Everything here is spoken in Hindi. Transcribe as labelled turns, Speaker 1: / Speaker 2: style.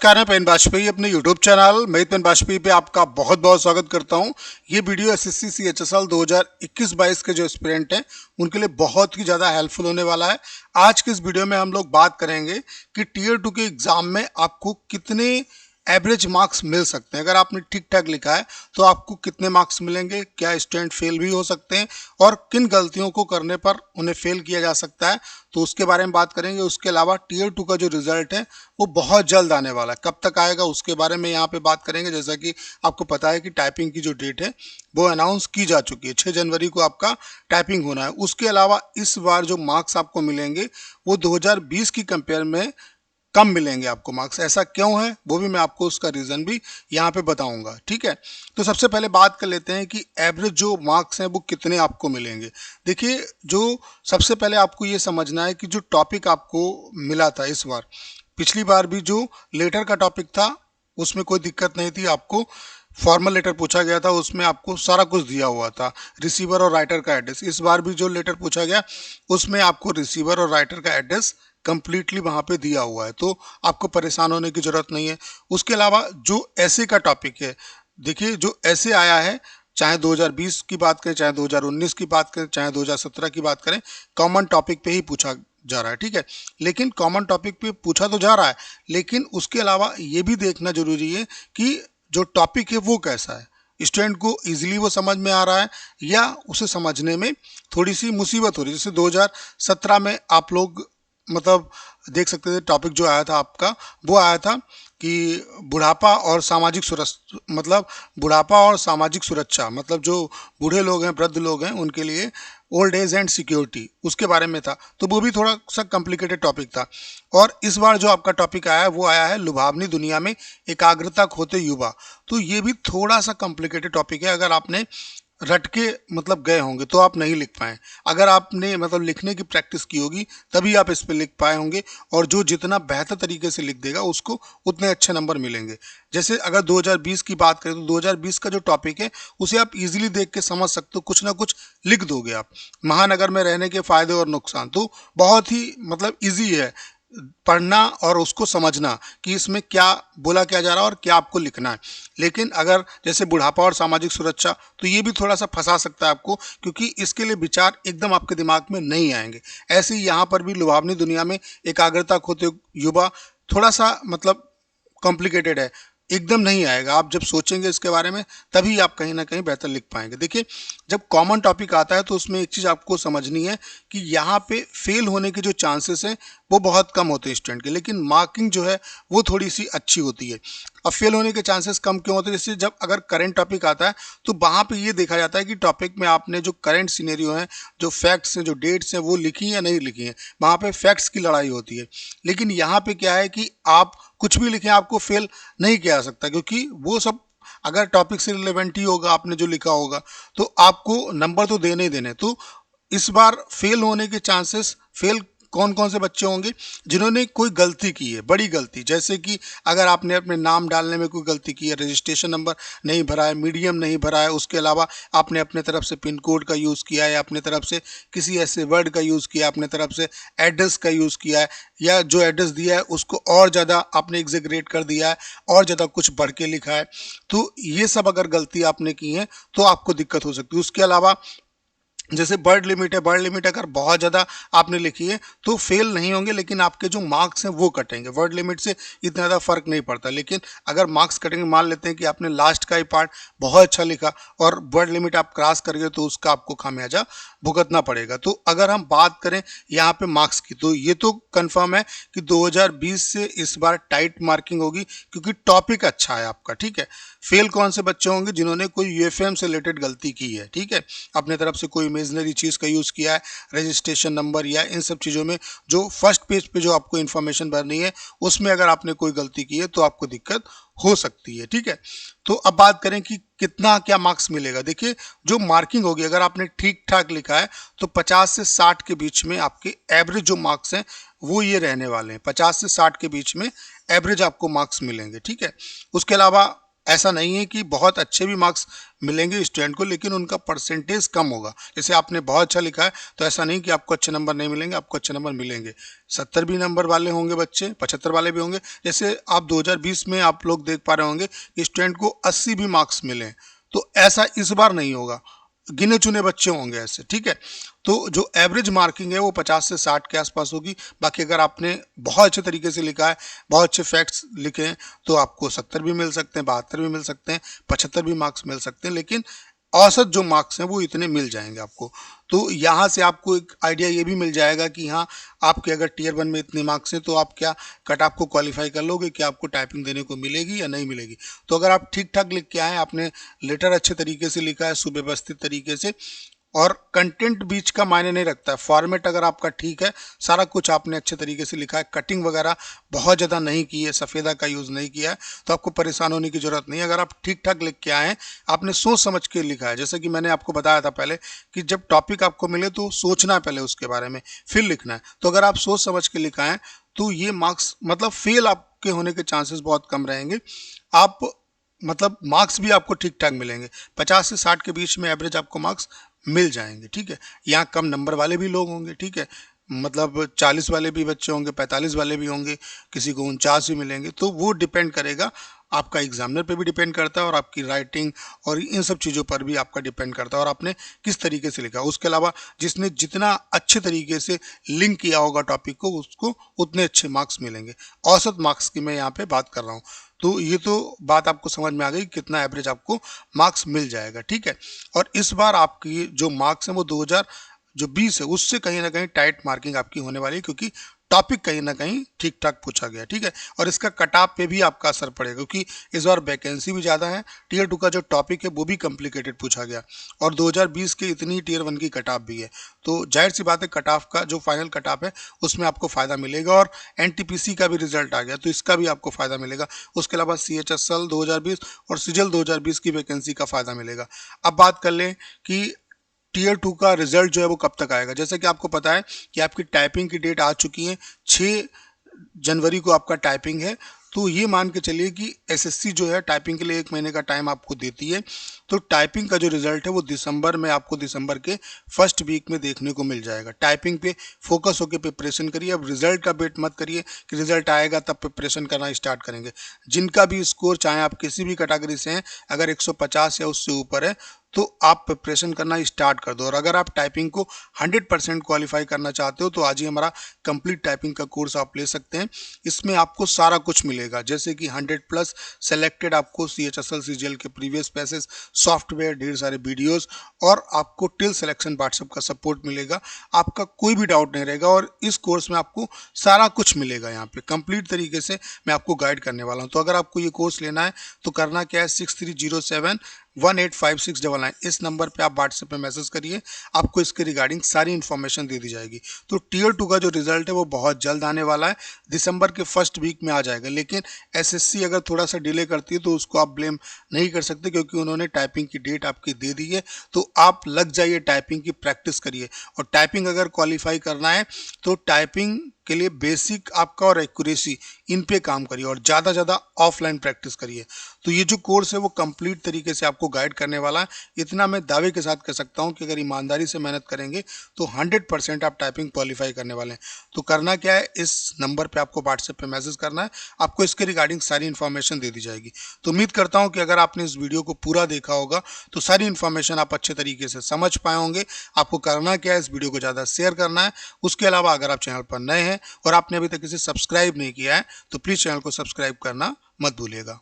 Speaker 1: नमस्कार, मैं पेन बाजपेयी अपने YouTube चैनल मैं पेन बाजपेयी पे आपका बहुत बहुत स्वागत करता हूं। ये वीडियो एसएससी सीएचएसएल 2021-22 के जो एस्पिरेंट हैं उनके लिए बहुत ही ज़्यादा हेल्पफुल होने वाला है। आज के इस वीडियो में हम लोग बात करेंगे कि टियर 2 के एग्ज़ाम में आपको कितने एवरेज मार्क्स मिल सकते हैं। अगर आपने ठीक ठाक लिखा है तो आपको कितने मार्क्स मिलेंगे, क्या स्टूडेंट फेल भी हो सकते हैं और किन गलतियों को करने पर उन्हें फेल किया जा सकता है, तो उसके बारे में बात करेंगे। उसके अलावा टियर 2 का जो रिजल्ट है वो बहुत जल्द आने वाला है, कब तक आएगा उसके बारे में यहाँ पे बात करेंगे। जैसा कि आपको पता है कि टाइपिंग की जो डेट है वो अनाउंस की जा चुकी है, 6 जनवरी को आपका टाइपिंग होना है। उसके अलावा इस बार जो मार्क्स आपको मिलेंगे वो 2020 की कंपेयर में कम मिलेंगे आपको मार्क्स। ऐसा क्यों है वो भी मैं आपको उसका रीज़न भी यहाँ पे बताऊंगा, ठीक है। तो सबसे पहले बात कर लेते हैं कि एवरेज जो मार्क्स हैं वो कितने आपको मिलेंगे। देखिए, जो सबसे पहले आपको ये समझना है कि जो टॉपिक आपको मिला था इस बार, पिछली बार भी जो लेटर का टॉपिक था उसमें कोई दिक्कत नहीं थी। आपको फॉर्मल लेटर पूछा गया था, उसमें आपको सारा कुछ दिया हुआ था, रिसीवर और राइटर का एड्रेस। इस बार भी जो लेटर पूछा गया उसमें आपको रिसीवर और राइटर का एड्रेस कंप्लीटली वहाँ पे दिया हुआ है, तो आपको परेशान होने की ज़रूरत नहीं है। उसके अलावा जो ऐसे का टॉपिक है, देखिए जो ऐसे आया है, चाहे 2020 की बात करें, चाहे 2019 की बात करें, चाहे 2017 की बात करें, कॉमन टॉपिक पे ही पूछा जा रहा है, ठीक है। लेकिन कॉमन टॉपिक पे पूछा तो जा रहा है, लेकिन उसके अलावा ये भी देखना जरूरी है कि जो टॉपिक है वो कैसा है, स्टूडेंट को इजीली वो समझ में आ रहा है या उसे समझने में थोड़ी सी मुसीबत हो रही है। जैसे 2017 में आप लोग मतलब देख सकते थे, टॉपिक जो आया था आपका वो आया था कि बुढ़ापा और सामाजिक सुरक्षा, मतलब बुढ़ापा और सामाजिक सुरक्षा, मतलब जो बूढ़े लोग हैं, वृद्ध लोग हैं, उनके लिए ओल्ड एज एंड सिक्योरिटी, उसके बारे में था। तो वो भी थोड़ा सा कॉम्प्लिकेटेड टॉपिक था। और इस बार जो आपका टॉपिक आया है वो आया है लुभावनी दुनिया में एकाग्रता खोते युवा। तो ये भी थोड़ा सा कॉम्प्लिकेटेड टॉपिक है। अगर आपने रट के मतलब गए होंगे तो आप नहीं लिख पाए। अगर आपने मतलब लिखने की प्रैक्टिस की होगी तभी आप इस पे लिख पाए होंगे, और जो जितना बेहतर तरीके से लिख देगा उसको उतने अच्छे नंबर मिलेंगे। जैसे अगर 2020 की बात करें तो 2020 का जो टॉपिक है उसे आप इजीली देख के समझ सकते हो, कुछ ना कुछ लिख दोगे आप। महानगर में रहने के फायदे और नुकसान, तो बहुत ही मतलब इजी है पढ़ना और उसको समझना कि इसमें क्या बोला क्या जा रहा है और क्या आपको लिखना है। लेकिन अगर जैसे बुढ़ापा और सामाजिक सुरक्षा, तो ये भी थोड़ा सा फंसा सकता है आपको, क्योंकि इसके लिए विचार एकदम आपके दिमाग में नहीं आएंगे। ऐसे ही यहाँ पर भी लुभावनी दुनिया में एकाग्रता खोते युवा थोड़ा सा मतलब कॉम्प्लिकेटेड है, एकदम नहीं आएगा। आप जब सोचेंगे इसके बारे में तभी आप कहीं ना कहीं बेहतर लिख पाएंगे। देखिए, जब कॉमन टॉपिक आता है तो उसमें एक चीज़ आपको समझनी है कि यहाँ पे फेल होने के जो चांसेस हैं वो बहुत कम होते हैं स्टूडेंट के, लेकिन मार्किंग जो है वो थोड़ी सी अच्छी होती है। अब फेल होने के चांसेस कम क्यों होते हैं? जैसे जब अगर करंट टॉपिक आता है तो वहाँ पे ये देखा जाता है कि टॉपिक में आपने जो करंट सिनेरियो है, जो फैक्ट्स हैं, जो डेट्स हैं, वो लिखी या नहीं लिखी हैं। वहाँ पे फैक्ट्स की लड़ाई होती है। लेकिन यहाँ पे क्या है कि आप कुछ भी लिखें, आपको फेल नहीं किया जा सकता, क्योंकि वो सब अगर टॉपिक से रिलेवेंट ही होगा, आपने जो लिखा होगा, तो आपको नंबर तो देने ही देने। तो इस बार फेल होने के चांसेस, फेल कौन कौन से बच्चे होंगे? जिन्होंने कोई गलती की है, बड़ी गलती, जैसे कि अगर आपने अपने नाम डालने में कोई गलती की है, रजिस्ट्रेशन नंबर नहीं भरा है, मीडियम नहीं भरा है, उसके अलावा आपने अपने तरफ से पिन कोड का यूज़ किया है, अपने तरफ से किसी ऐसे वर्ड का यूज़ किया, अपने तरफ से एड्रेस का यूज़ किया है, या जो एड्रेस दिया है उसको और ज़्यादा आपने एग्जेगरेट कर दिया है, और ज़्यादा कुछ बढ़ के लिखा है, तो ये सब अगर गलती आपने की है तो आपको दिक्कत हो सकती है। उसके अलावा जैसे वर्ड लिमिट है, वर्ड लिमिट अगर बहुत ज़्यादा आपने लिखी है तो फेल नहीं होंगे, लेकिन आपके जो मार्क्स हैं वो कटेंगे। वर्ड लिमिट से इतना ज़्यादा फर्क नहीं पड़ता, लेकिन अगर मार्क्स कटेंगे, मान लेते हैं कि आपने लास्ट का ही पार्ट बहुत अच्छा लिखा और वर्ड लिमिट आप क्रॉस कर गए, तो उसका आपको खामियाजा भुगतना पड़ेगा। तो अगर हम बात करें यहाँ पे मार्क्स की, तो ये तो कंफर्म है कि 2020 से इस बार टाइट मार्किंग होगी, क्योंकि टॉपिक अच्छा है आपका, ठीक है। फेल कौन से बच्चे होंगे? जिन्होंने कोई यूएफएम से रिलेटेड गलती की है, ठीक है, अपने तरफ से कोई इमेजिनरी चीज़ का यूज़ किया है, रजिस्ट्रेशन नंबर या इन सब चीज़ों में जो फर्स्ट पेज पे जो आपको इन्फॉर्मेशन भरनी है उसमें अगर आपने कोई गलती की है तो आपको दिक्कत हो सकती है, ठीक है। तो अब बात करें कि कितना क्या मार्क्स मिलेगा। देखिए, जो मार्किंग होगी, अगर आपने ठीक ठाक लिखा है तो 50 से 60 के बीच में आपके एवरेज जो मार्क्स हैं वो ये रहने वाले हैं। 50 से 60 के बीच में एवरेज आपको मार्क्स मिलेंगे, ठीक है। उसके अलावा ऐसा नहीं है कि बहुत अच्छे भी मार्क्स मिलेंगे स्टूडेंट को, लेकिन उनका परसेंटेज कम होगा। जैसे आपने बहुत अच्छा लिखा है तो ऐसा नहीं कि आपको अच्छे नंबर नहीं मिलेंगे, आपको अच्छे नंबर मिलेंगे। 70 भी नंबर वाले होंगे बच्चे, 75 वाले भी होंगे। जैसे आप 2020 में आप लोग देख पा रहे होंगे कि स्टूडेंट को 80 भी मार्क्स मिले, तो ऐसा इस बार नहीं होगा, गिने चुने बच्चे होंगे ऐसे, ठीक है। तो जो एवरेज मार्किंग है वो 50 से 60 के आसपास होगी। बाकी अगर आपने बहुत अच्छे तरीके से लिखा है, बहुत अच्छे फैक्ट्स लिखे हैं, तो आपको 70 भी मिल सकते हैं, 72 भी मिल सकते हैं, 75 भी मार्क्स मिल सकते हैं, लेकिन औसत जो मार्क्स हैं वो इतने मिल जाएंगे आपको। तो यहाँ से आपको एक आइडिया ये भी मिल जाएगा कि हाँ, आपके अगर टियर 1 में इतने मार्क्स हैं तो आप क्या कट ऑफ को क्वालिफाई कर लोगे, कि आपको टाइपिंग देने को मिलेगी या नहीं मिलेगी। तो अगर आप ठीक ठाक लिख के आए, आपने लेटर अच्छे तरीके से लिखा है, सुव्यवस्थित तरीके से, और कंटेंट बीच का मायने नहीं रखता है, फॉर्मेट अगर आपका ठीक है, सारा कुछ आपने अच्छे तरीके से लिखा है, कटिंग वगैरह बहुत ज़्यादा नहीं की है, सफ़ेदा का यूज़ नहीं किया है, तो आपको परेशान होने की ज़रूरत नहीं है। अगर आप ठीक ठाक लिख के आए हैं, आपने सोच समझ के लिखा है, जैसे कि मैंने आपको बताया था पहले कि जब टॉपिक आपको मिले तो सोचना है पहले उसके बारे में, फिर लिखना है। तो अगर आप सोच समझ के लिखा है तो ये मार्क्स मतलब फेल आपके होने के चांसेस बहुत कम रहेंगे। आप मतलब मार्क्स भी आपको ठीक ठाक मिलेंगे, 50 से 60 के बीच में एवरेज आपको मार्क्स मिल जाएंगे, ठीक है। यहाँ कम नंबर वाले भी लोग होंगे, ठीक है, मतलब 40 वाले भी बच्चे होंगे, 45 वाले भी होंगे, किसी को 49 भी मिलेंगे। तो वो डिपेंड करेगा, आपका एग्जामिनर पे भी डिपेंड करता है, और आपकी राइटिंग और इन सब चीज़ों पर भी आपका डिपेंड करता है, और आपने किस तरीके से लिखा। उसके अलावा जिसने जितना अच्छे तरीके से लिंक किया होगा टॉपिक को, उसको उतने अच्छे मार्क्स मिलेंगे। औसत मार्क्स की मैं यहाँ पे बात कर रहा हूँ। तो ये तो बात आपको समझ में आ गई, कितना एवरेज आपको मार्क्स मिल जाएगा, ठीक है। और इस बार आपकी जो मार्क्स हैं वो 2020 है, उससे कहीं ना कहीं टाइट मार्किंग आपकी होने वाली है, क्योंकि टॉपिक कहीं ना कहीं ठीक ठाक पूछा गया, ठीक है। और इसका कट-ऑफ पे भी आपका असर पड़ेगा, क्योंकि इस बार वैकेंसी भी ज़्यादा है, टियर 2 का जो टॉपिक है वो भी कॉम्प्लिकेटेड पूछा गया, और 2020 के इतनी टियर 1 की कट-ऑफ भी है। तो जाहिर सी बात है, कट-ऑफ का जो फाइनल कट-ऑफ है उसमें आपको फ़ायदा मिलेगा, और एनटीपीसी का भी रिजल्ट आ गया तो इसका भी आपको फ़ायदा मिलेगा। उसके अलावा सीएचएसएल 2020 और सिजल 2020 की वैकेंसी का फ़ायदा मिलेगा। अब बात कर लें कि टियर 2 का रिजल्ट जो है वो कब तक आएगा। जैसे कि आपको पता है कि आपकी टाइपिंग की डेट आ चुकी है, 6 जनवरी को आपका टाइपिंग है। तो ये मान के चलिए कि एसएससी जो है टाइपिंग के लिए 1 महीने का टाइम आपको देती है। तो टाइपिंग का जो रिजल्ट है वो दिसंबर में, आपको दिसंबर के फर्स्ट वीक में देखने को मिल जाएगा। टाइपिंग पे फोकस होकर प्रिपरेशन करिए। अब रिजल्ट का वेट मत करिए कि रिजल्ट आएगा तब प्रिपरेशन करना स्टार्ट करेंगे। जिनका भी स्कोर, चाहे आप किसी भी कैटेगरी से हैं, अगर 150 या उससे ऊपर है तो आप प्रिपरेशन करना स्टार्ट कर दो। और अगर आप टाइपिंग को 100% क्वालिफाई करना चाहते हो तो आज ही हमारा कंप्लीट टाइपिंग का कोर्स आप ले सकते हैं। इसमें आपको सारा कुछ मिलेगा, जैसे कि 100+ सेलेक्टेड आपको सीएचएसएल सीजीएल के प्रीवियस पैसेज, सॉफ्टवेयर, ढेर सारे वीडियोस, और आपको टिल सिलेक्शन व्हाट्सएप का सपोर्ट मिलेगा। आपका कोई भी डाउट नहीं रहेगा, और इस कोर्स में आपको सारा कुछ मिलेगा। यहाँ पे कंप्लीट तरीके से मैं आपको गाइड करने वाला हूँ। तो अगर आपको ये कोर्स लेना है तो करना क्या है, 6307185699 इस नंबर पे आप व्हाट्सएप पे मैसेज करिए, आपको इसके रिगार्डिंग सारी इन्फॉर्मेशन दे दी जाएगी। तो टियर 2 का जो रिजल्ट है वो बहुत जल्द आने वाला है, दिसंबर के फर्स्ट वीक में आ जाएगा। लेकिन एसएससी अगर थोड़ा सा डिले करती है तो उसको आप ब्लेम नहीं कर सकते, क्योंकि उन्होंने टाइपिंग की डेट आपकी दे दी है। तो आप लग जाइए, टाइपिंग की प्रैक्टिस करिए। और टाइपिंग अगर क्वालिफाई करना है तो टाइपिंग के लिए बेसिक आपका और एक्यूरेसी, इन पे काम करिए, और ज़्यादा ऑफलाइन प्रैक्टिस करिए। तो ये जो कोर्स है वो कंप्लीट तरीके से आपको गाइड करने वाला है। इतना मैं दावे के साथ कह सकता हूँ कि अगर ईमानदारी से मेहनत करेंगे तो 100% आप टाइपिंग क्वालिफाई करने वाले हैं। तो करना क्या है, इस नंबर पे आपको व्हाट्सएप पे मैसेज करना है, आपको इसके रिगार्डिंग सारी इन्फॉर्मेशन दे दी जाएगी। तो उम्मीद करता हूँ कि अगर आपने इस वीडियो को पूरा देखा होगा तो सारी इन्फॉर्मेशन आप अच्छे तरीके से समझ पाए होंगे। आपको करना क्या है, इस वीडियो को ज़्यादा शेयर करना है। उसके अलावा अगर आप चैनल पर नए हैं और आपने अभी तक इसे सब्सक्राइब नहीं किया है तो प्लीज़ चैनल को सब्सक्राइब करना मत भूलिएगा।